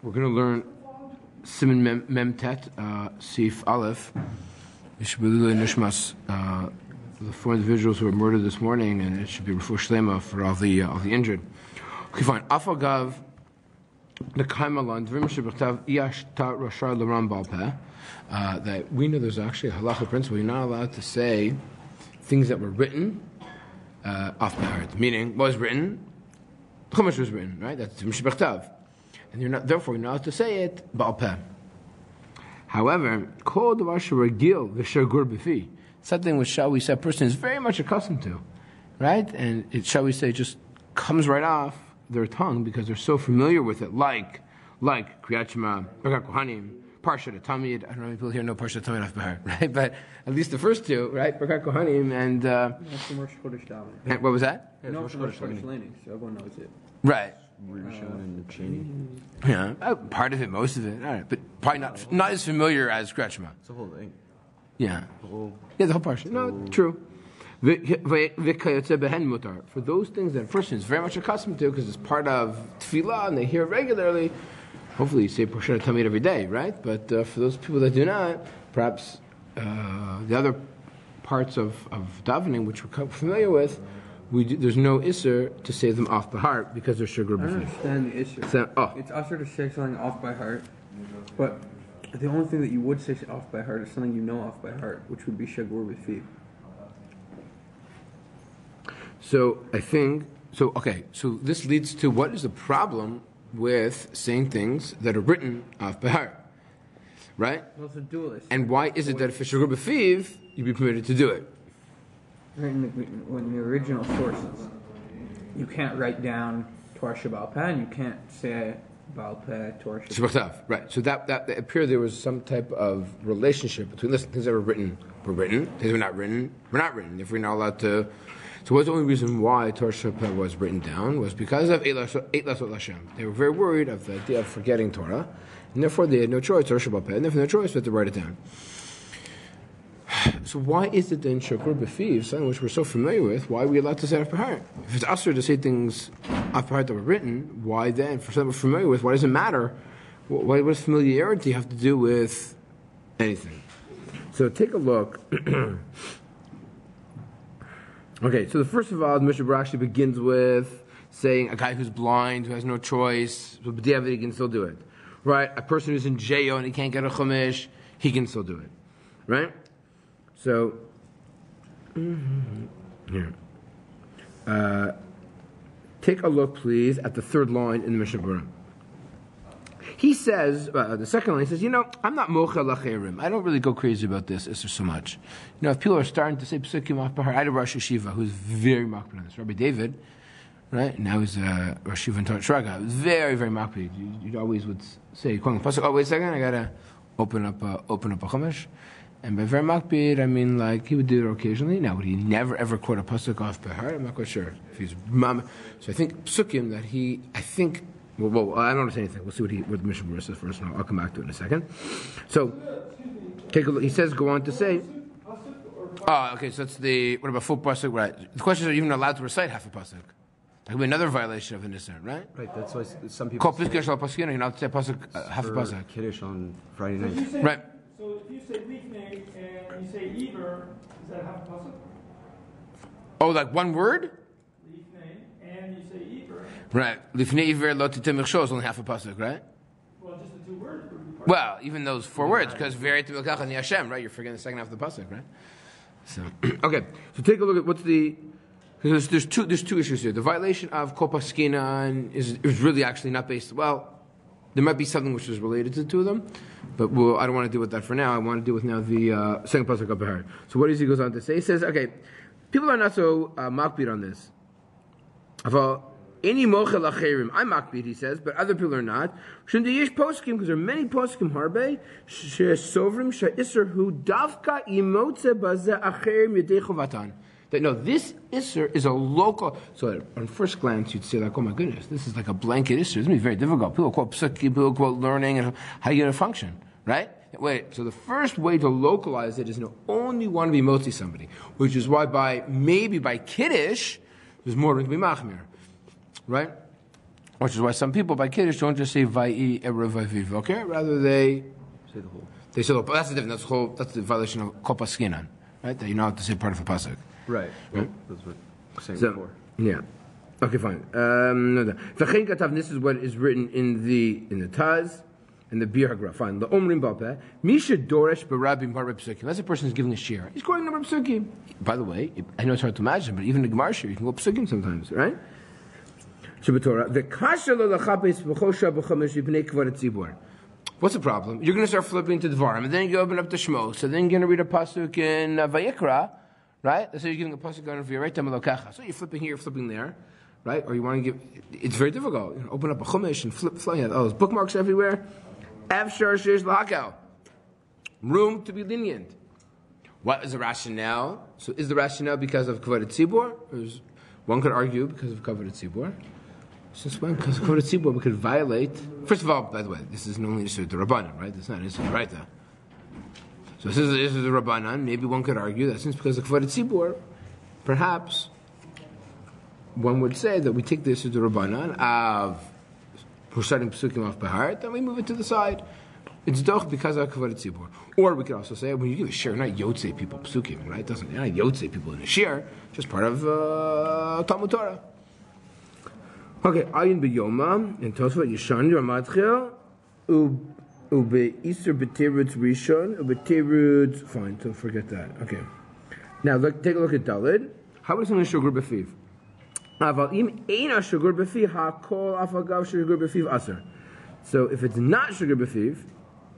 We're going to learn Siman Memtet, Sif Aleph, Ishbulila Nishmas, the 4 individuals who were murdered this morning, and it should be Refuah Shlema for all the injured. Okay, fine. Afagav, the Kaimalan, Dvim Shebechtav, Iash Ta Rashar Laram Balpeh, that we know there's actually a halacha principle. You're not allowed to say things that were written off by heart. Meaning, what was written? The Chumash was written, right? That's Dvim Shebechtav. And therefore you're not allowed to say it Baal Peh. However, Kol Davar Sheragil V'Shagur B'Fi, something which, shall we say, a person is very much accustomed to, right? And it, shall we say, just comes right off their tongue because they're so familiar with it, like Kriyat Shema, Birkat Kohanim, Parshat Tamid. I don't know if people here know Parshat Tamid off by heart, right? But at least the first two, right? Birkat Kohanim and what was that? Yeah, no, so everyone knows it. Right. And the Cheney. Yeah, part of it, most of it. All right, but probably not as familiar as Kriyat Shema. It's the whole thing. Yeah. The whole Parshat. No, true. For those things that a person is very much accustomed to because it's part of tefillah and they hear it regularly, hopefully you say Parshat Tamid every day, right? But for those people that do not, perhaps the other parts of davening which we're familiar with, there's no isser to say them off by heart because they're sugar. I don't understand the issue. It's usher to say something off by heart, but the only thing that you would say off by heart is something you know off by heart, which would be shagur b'fiv. So I think okay. So this leads to what is the problem with saying things that are written off by heart, right? Well, it's a dualist. And why is it that if it's shagur b'fiv, you'd be permitted to do it? In the original sources, you can't write down Torah Shabbat Peh, and you can't say Baal Peh Torah Shabbat. Right. So that appeared there was some type of relationship between things that were written, things that were not written, if we're not allowed to. So what's the only reason why Torah Shabbat was written down was because of Eight Lasot Hashem. They were very worried of the idea of forgetting Torah, and therefore they had no choice, Torah Shabbat Peh, and therefore no choice but to write it down. So why is it then shakur b'fiv, something which we're so familiar with, why are we allowed to say off by heart? If it's usher to say things off by heart that were written, why then, for something we're familiar with, why does it matter? What does familiarity have to do with anything? So take a look. Okay, so first of all, the Mishnah actually begins with saying a guy who's blind, who has no choice, so b'diavad he can still do it. Right? A person who's in jail and he can't get a chumash, he can still do it. Right? So, here. Take a look, please, at the third line in the Mishnah Burah. He says, the second line, he says, I'm not mocha lacherim. I don't really go crazy about this so much. If people are starting to say psukim off by heart, I had a Rosh Yeshiva who's very makpid on this. Rabbi David, right? Now he's a Rosh Yeshiva in Shraga. Very, very makpid. You always would say, wait a second, I got to open up a chumash. And by very makbid, I mean he would do it occasionally. Now, would he never ever quote a pasuk off by heart? I'm not quite sure. If he's so I think psukim that well, I don't understand anything. We'll see what the Mishnah Burah says first, and I'll come back to it in a second. So, take a look. He says, go on to say. Okay. So that's what about full pasuk? Right. The question is, are you even allowed to recite half a pasuk? That could be another violation of an isser, right? Right. That's why some people. You're not allowed to say pasuk, half a pasuk. Kiddush on Friday night. Right. So if you say lifnei and you say Iver, is that half a pasuk? Oh, like one word? Lifnei and you say Iver. Right. Lifnei Iver lo titem michshol is only half a pasuk, right? Well, just the 2 words. Well, even those 4 words, because V'yarei Milkacha ni Hashem, right? You're forgetting the second half of the pasuk, right? So, okay. So take a look at what's the. Because there's two issues here. The violation of Kol Paskinan is really actually not based. Well, there might be something which is related to the 2 of them, but I don't want to deal with that for now. I want to deal with now the second pasuk up here. So what does he goes on to say? He says, okay, people are not so makbid on this. Any mochel acherim, I'm makbid, he says, but other people are not. Shouldn't they yish poskim, because there are many poskim harbe, she'sovrim she'isser hu davka imotze baze acherim yedei chovatan. That no, this isser is a local. So on first glance, you'd say like, oh my goodness, this is like a blanket isser. It's going to be very difficult. People quote psukim, people quote learning, and how you going to function, right? Wait. So the first way to localize it is to only want to be motzi somebody, which is why maybe by kiddush, there's more room to be machmir, right? Which is why some people by Kiddush don't just say Va'i Erev Vaviv, okay? Rather they Say the whole. say the whole. That's the difference. That's the violation of Kol Paskinan, right? That you don't have to say part of a pasuk. Right. Well, that's what I was saying So, before. yeah. Okay, fine. V'chein katav. This is what is written in the Taz and the Bir Hagra. Fine. The Omrim Balpeh. Misha Doresh Barabim Bar Psukim. That's a person who's giving a share. He's quoting number Psukim. By the way, I know it's hard to imagine, but even the Gemara share, you can go Psukim sometimes, right? What's the problem? You're going to start flipping to Dvarim, and then you open up the Shmos, so then you're going to read a pasuk in Vayikra, right? So you're giving a pasuk on V'yareta Melokecha. So you're flipping here, you're flipping there, right? Or you want to give. It's very difficult. You know, open up a Chumash and flip. You have those bookmarks everywhere. Afshar Sheish L'Hakal. Room to be lenient. What is the rationale? So is the rationale because of Kavod Tzibur? One could argue because of Kavod Tzibur. Since when? Because of Kavod Tzibur, we could violate. First of all, by the way, this is only the Rabbanan, right? It's not Issa right there. So this is the Rabbanan. Maybe one could argue that since because of Kavod Tzibur, perhaps one would say that we take this as the Rabbanan of reciting Psukim off by heart, then we move it to the side. It's doch because of Kavod Tzibur. Or we could also say, when you give a share, not Yotzei people Psukim, right? You're not Yotzei people in a share, just part of Talmud Torah. Okay, Ayin b'Yoma, and Tosfot Yishan Ramatchel, ube Easter b'Teirutz Rishon, ube Teirutz. Fine, don't forget that. Okay. Now take a look at Dalid. How about something Shugur b'Fiv? Aval im ein Shugur b'Fiv hakol afagav Shugur b'Fiv aser. So if it's not Shugur b'Fiv,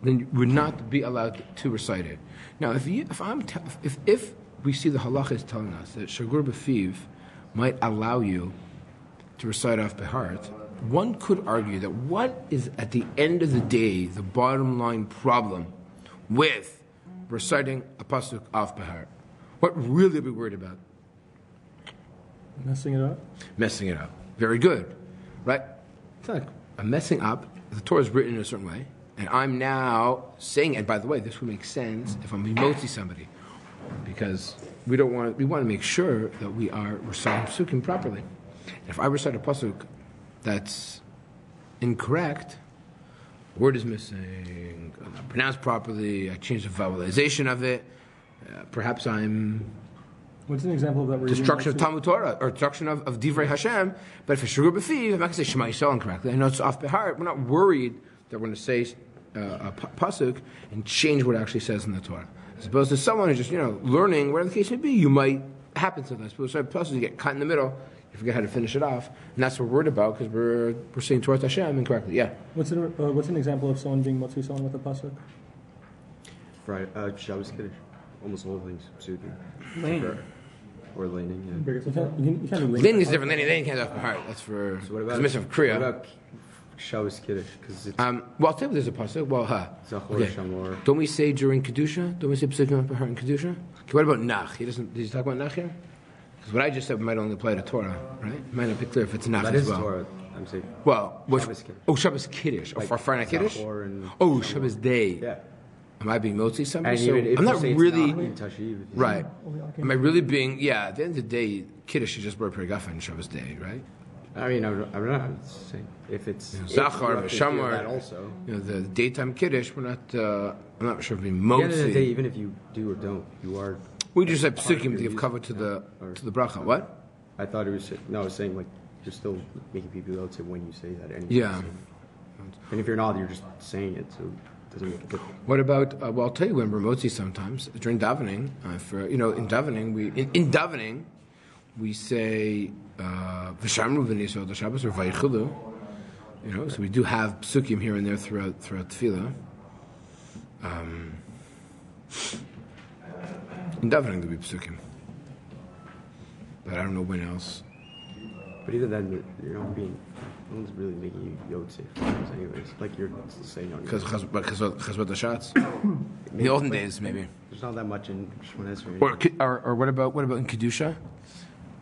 then you would not be allowed to recite it. Now, if we see the halacha is telling us that Shugur b'Fiv might allow you to recite off by heart, one could argue that what is at the end of the day the bottom line problem with reciting a pasuk off by heart? What really are we worried about? Messing it up? Messing it up. Very good. Right? It's not like I'm messing up. The Torah is written in a certain way, and I'm now saying, and by the way, this would make sense if I'm emotzi somebody, because we want to make sure that we are reciting psukim properly. If I recite a pasuk that's incorrect, word is missing, not pronounced properly, I changed the vowelization of it, perhaps I'm What's an example of that? destruction of Talmud Torah, or destruction of Divrei Hashem, but if it's Shugur b'Fiv, I'm not going to say Shema Yisrael incorrectly. I know it's off by heart. We're not worried that we're going to say a pasuk and change what it actually says in the Torah. As opposed to someone who's just, learning, whatever the case may be, you might happen to this. But so pasuk, you get cut in the middle, you forget how to finish it off, and that's what we're worried about because we're saying Torah Hashem incorrectly. Yeah. What's an example of someone being motzi someone with a pasuk? Right. Shabbos Kiddush. Almost all things psukim. Leaning. Or leaning, yeah. You can't do Leaning is different. Leaning can't off by heart. That's for So what about submission of Kriya. What about Shabbos Kiddush? Because it's Well, I'll tell you there's a pasuk. Well, Zachor okay. Shamor. Don't we say during Kedusha? Don't we say psukim off by heart in Kedusha? Okay, what about Nach? Did he talk about Nach here? Because what I just said might only apply to Torah, right? It might not be clear if it's Nach That as is well. Torah. I'm saying. Well, Shabbos Kiddush. Shabbos Kiddush. Like For Friday Kiddush? Zachor and Shabbos Day. Yeah. Am I being motzi somebody? And So even if I'm you not say really it's not, Tashiv, right. Am I really being? Yeah. At the end of the day, Kiddush is just brought Perigafa and Shabbos Day, right? I mean, I'm not saying if it's Zachar, if you have to do Shamar. that also. The daytime Kiddush. We're not. I'm not sure if being At the end of the day, motzi. even if you do or don't, you are. We just have psukim to You're give cover to using- the bracha. What? I thought it was. No, I was saying like you're still making people go to when you say that anyway. Yeah. So. And if you're not, you're just saying it, so it doesn't make a difference. What about? Well, I'll tell you when we're motzi sometimes during davening. In davening we say v'shamru v'nisod l'Shabbos or vayichulu. So we do have psukim here and there throughout tefillah. In davening there be psukim, but I don't know when else. But even then, you're not being. No one's really making you yotze. Anyways, like you're saying on. Because chazvat the shots. In the olden days, maybe. There's not that much in Shemon Esrei. Or what about in Kedusha?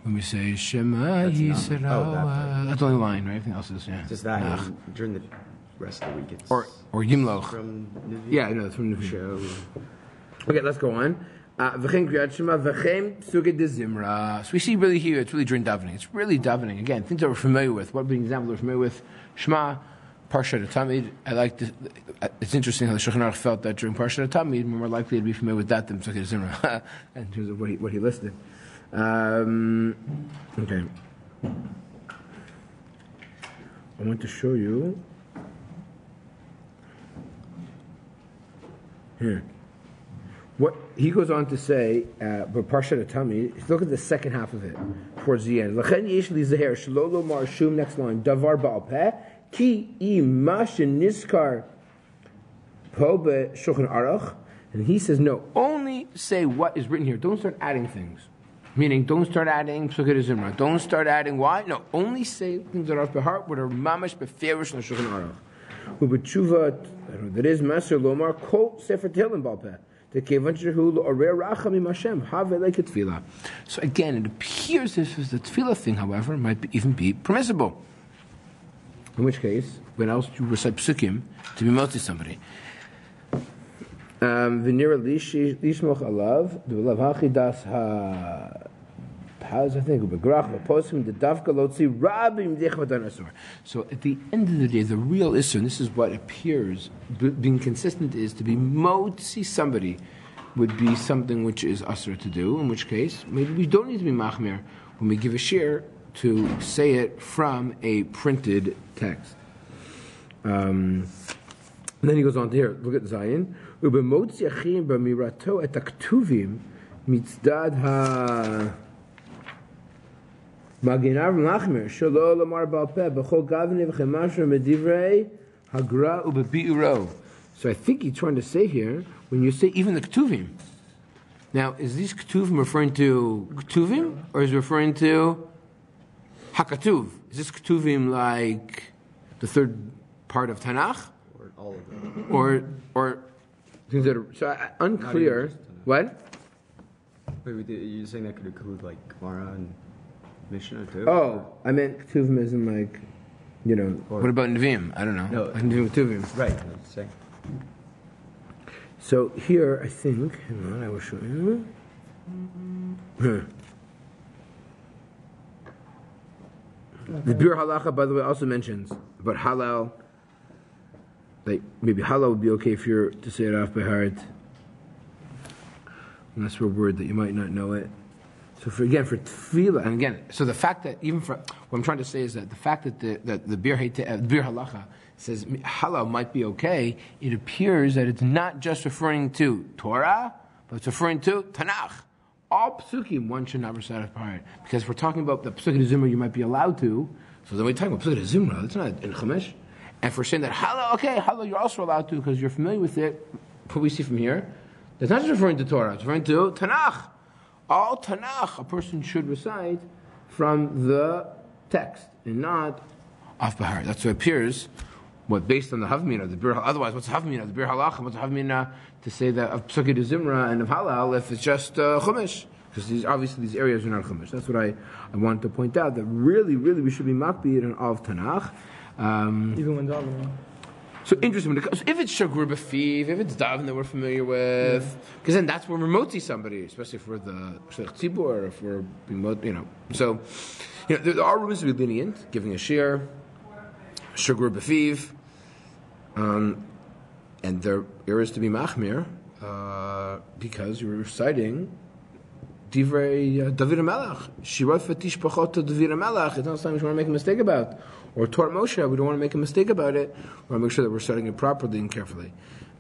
When we say Shema That's Yisrael, not- oh, that part. that's the only line, right? Everything else is Just that. Nach. And during the rest of the week, it's Or Yimloch. from Nivi. Yeah, I know it's from the show. Okay, let's go on. So we see really here, it's really during davening. It's really davening. Again, things that we're familiar with. What would be an example we're familiar with? Shema, Parshat Tamid. I like this. It's interesting how the Shulchan Aruch felt that during Parshat Tamid, we're more likely to be familiar with that than Psukkei Zimra, in terms of what he listed. Okay. I want to show you here. What he goes on to say, but Parshat Tamid, look at the second half of it, towards the end. Next line, Davar Ba'al Peh, Ki ima sheniskar po beShulchan Aruch, and he says, no, only say what is written here. Don't start adding things. Meaning, don't start adding Psukkei Zimra. Don't start adding why? No, only say things that are off by heart, what are mamash beferish in the Shulchan Aruch. Who b'tshuva, that is Maser Lomar Kol Sefer Tehillim Ba'al Peh. So again, it appears as if the tefillah thing, however, might even be permissible. In which case, when else do you recite psukim to be motzi somebody? V'nira lishmoch alav, v'lav hachi das ha. How's I think begrach v'posim the davka lotzi rabim dechvadan asur. So at the end of the day, the real issue, and this is what appears being consistent, is to be motzi somebody would be something which is asur to do. In which case, maybe we don't need to be machmir when we give a shir to say it from a printed text. And then he goes on to here. Look at Zion. Ubemotzi achim b'mirato et aktuvim mitzdad ha. Maginav Lachmer, Shalo Lamar Balpeh, Bechol Gavne V'chemasher Medivrei Hagra Ubebi'uro. So I think he's trying to say here, when you say even the Ketuvim. Now, is these Ketuvim referring to Ketuvim, or is it referring to Hakatuv? Is this Ketuvim like the third part of Tanakh? Or all of them. Or things that are, so unclear. What? Wait, you're saying that could include like Gemara and Mishna too? Oh, I meant Ketuvim isn't like, what about Nevi'im? I don't know. No. Nevi'im Ketuvim. Right, I was saying. So here, I think, hang on, I will show you. The Burah Halacha, by the way, also mentions about halal. Like, maybe halal would be okay if you're to say it off by heart. Unless we're worried that you might not know it. So for tefillah, and again, so the fact that even for what I'm trying to say is that the fact that the Bir Halacha says halal might be okay, it appears that it's not just referring to Torah, but it's referring to Tanakh. All psukim one should not recite off by heart, because if we're talking about the Psukkei Zimra, you might be allowed to. So then we're talking about Psukkei Zimra. That's not in Chumash. And if we're saying that halal, okay, halal you're also allowed to because you're familiar with it. What we see from here, it's not just referring to Torah; it's referring to Tanakh. All Tanakh a person should recite from the text and not off by heart. That's what appears. Based on the Havmina, the Bir. Otherwise, what's Havmina? The Bir Halacha. What's Havmina to say that of Psukkei Zimra and of Halal if it's just Chumash? Because these areas are not Chumash. That's what I wanted to point out. That really, we should be makbid on all of Tanakh. Even when davening. So interesting. If it's shagur b'fiv, if it's daven that we're familiar with, because then that's where we're motzi somebody, especially for the shlich tzibur, if we're being So, there are rooms to be lenient, giving a shir, shagur b'fiv, and there is to be machmir because you're reciting divrei David HaMelech, shirot v'tish pachot to David HaMelech. It's not something we want to make a mistake about. Or Torah Moshe, we don't want to make a mistake about it. We want to make sure that we're studying it properly and carefully.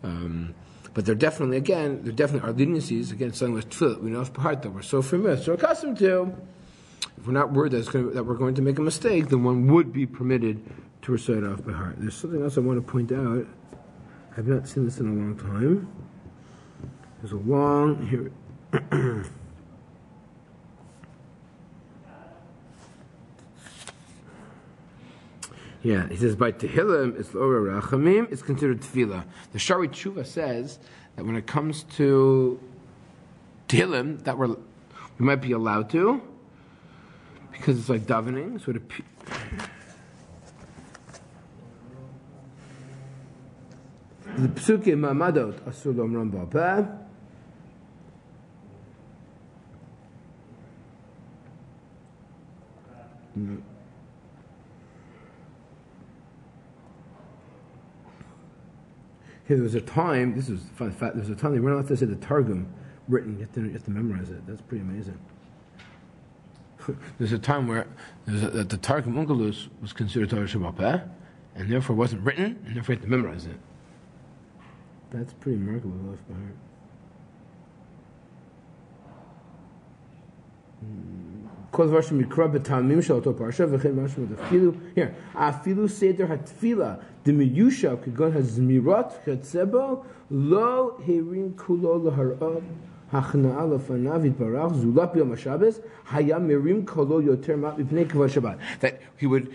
But there definitely are leniencies. Again, something with tefillah, we know off by heart that we're so familiar, so accustomed to. If we're not worried that we're going to make a mistake, then one would be permitted to recite off by heart. There's something else I want to point out. I've not seen this in a long time. There's a long here. Yeah, he says by Tehillim it's Ora Rachamim, it's considered Tefillah. The Shari Tshuva says that when it comes to Tehillim, that we might be allowed to, because it's like davening. So the Psukim Mamadot Asur Lomram Ba'al Peh. Here, there was a time. This is fun fact. There was a time they weren't allowed to say the Targum written. You have to memorize it. That's pretty amazing. There's a time where that the Targum Unkelus was considered Torah Sheba'al Peh, and therefore wasn't written, and therefore you have to memorize it. That's pretty remarkable. Life by heart. Here, afilu seder hatfila demiyusha k'gon hazmirot chatzebo lo herin kulo laharad hachna'a lefanav yitbarach zulap yom hashabbos hayam merim kolo yoter mipnei kavod Shabbat. That he would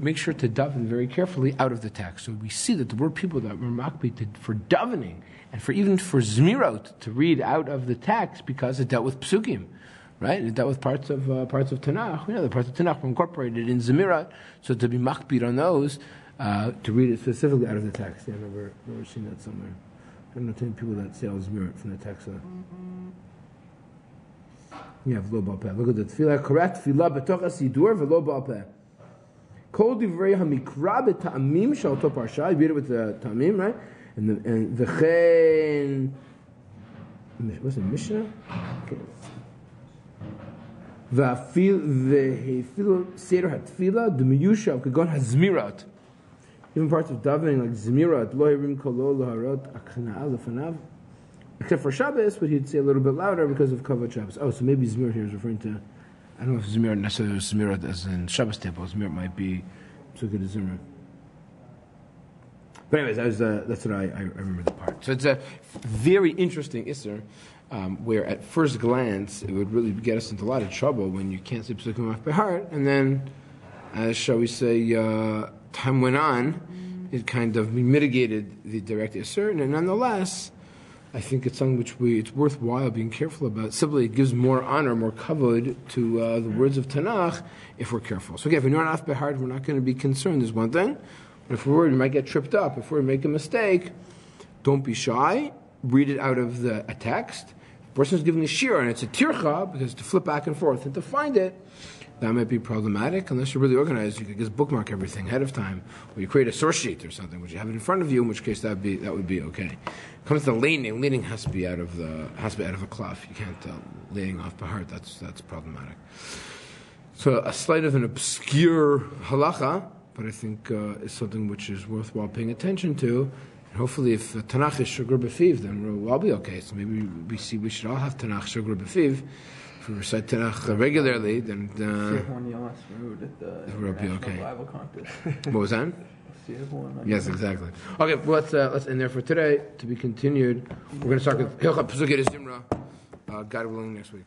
make sure to daven very carefully out of the text. So we see that there were people that were makbid for davening and even for zmirot to read out of the text because it dealt with psukim. Right? It dealt with parts of Tanakh. The parts of Tanakh were incorporated in Zemirat, so to be makbid on those, to read it specifically out of the text. Yeah, I've never seen that somewhere. I don't know too many people that say Zemirat from the text. You have lo ba'al peh. Look at the tefillah. Correct tefillah betoch hasidur v'lo ba'al peh. Kol divrei hamikra b'ta'amim shel to parsha. You read it with the ta'amim, right? And the v'chein. What's it? Mishna. Okay. Even parts of davening like zmirat, lo hirim kolo laharot akhna'al lefanav. Except for Shabbos, but he'd say a little bit louder because of kavod Shabbos. Oh, so maybe zmirat here is referring to. I don't know if zmirat necessarily is zmirat as in Shabbos table. Zmirat might be psukkah de zimra. But anyways, that's what I remember the part. So it's a very interesting isser. Where at first glance it would really get us into a lot of trouble when you can't say psukim off by heart, and then, as shall we say, time went on, it kind of mitigated the direct isser, and nonetheless, I think it's something which it's worthwhile being careful about. Simply, it gives more honor, more kavod to the words of Tanakh if we're careful. So again, if we know it off by heart, we're not going to be concerned. There's one thing, but if we're worried, we might get tripped up. If we make a mistake, don't be shy. Read it out of a text. The person is giving a shiur, and it's a tircha, because to flip back and forth and to find it, that might be problematic. Unless you're really organized, you could just bookmark everything ahead of time, or you create a source sheet or something, which you have it in front of you, in which case that would be okay. Comes to laning. Laning has to be out of a cloth. You can't laning off by heart. That's problematic. So a slight of an obscure halacha, but I think is something which is worthwhile paying attention to. Hopefully, if Tanakh is sugar b'fiv, then we'll all be okay. So maybe we should all have Tanakh sugar b'fiv. If we recite Tanakh regularly, then we'll be okay. Bible contest. What was that? Yes, exactly. Okay, well, let's end there for today. To be continued. We're going to start with Hilchot Pesukei Zimra. God willing, next week.